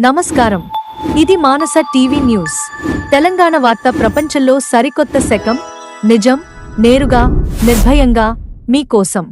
నమస్కారం. ఇది మానస TV news. Telangana వార్త ప్రపంచంలో సరికొత్త శకం. నిజం, నేరుగా, నిర్భయంగా మీకోసం.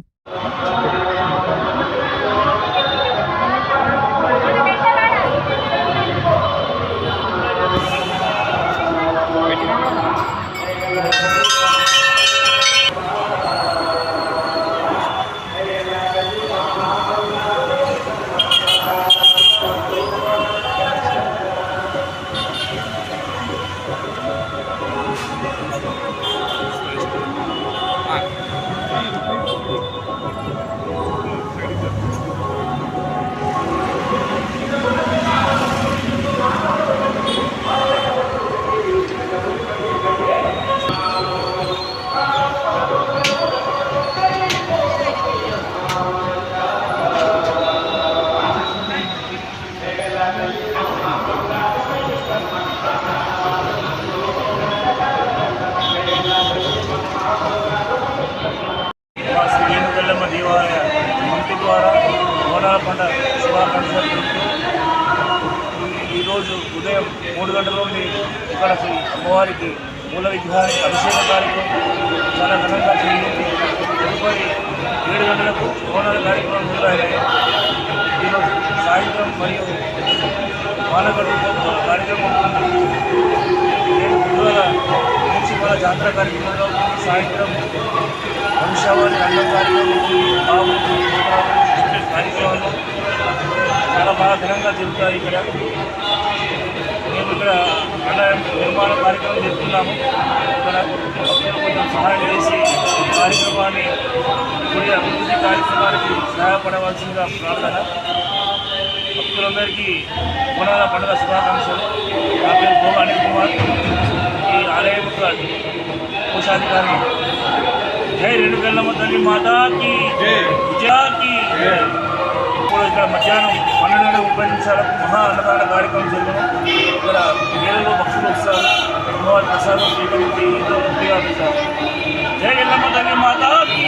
దేవాలయ మంత్రి ద్వారా బోనాల పండుగ శుభాకాంక్షలు తెలుపుతూ ఈరోజు ఉదయం 3 గంటల నుండి ఇక్కడ శ్రీ అమ్మవారికి మూల విగ్రహానికి అభిషేక కార్యక్రమం చాలా ఘనంగా జరిగింది. తదుపరి 7 గంటలకు బోనాల కార్యక్రమం మొదలైనాయి. ఈరోజు సాయంత్రం మరియు మానగడు కార్యక్రమం నేను పొద్దుగల నుంచి మన జాతర కార్యక్రమంలో సాయంత్రం వంశావళి రంగం కార్యక్రమం కార్యక్రమాలు చాలా బాగా ఘనంగా జరుగుతాయి. ఇక్కడ మేము ఇక్కడ ఆలయం నిర్మాణ కార్యక్రమం చేస్తున్నాము. ఇక్కడ భక్తులు కొంచెం సహాయం చేసి కార్యక్రమాన్ని గుడి అభివృద్ధి కార్యక్రమానికి సహాయపడవలసిందిగా ప్రార్థన. భక్తులందరికీ బోనాల పండుగ శుభాకాంక్షలు. నా పేరు భోగ అనిల్ కుమార్, ఈ ఆలయ కోశాధికారి. జై రేణుకెళ్ళమ్మ తల్లి మాతాకి విజయాకి. ఇప్పుడు ఇక్కడ మధ్యాహ్నం 12:30 మహా అన్నదాన కార్యక్రమం జరిగింది. ఇక్కడ వేలలో భక్తులు వస్తారు, అమ్మవారి ప్రసాదం స్వీకరించి ఎంతో తృప్తిగా ఉంటారు. జై ఎల్లమ్మ తల్లి మాతాకి.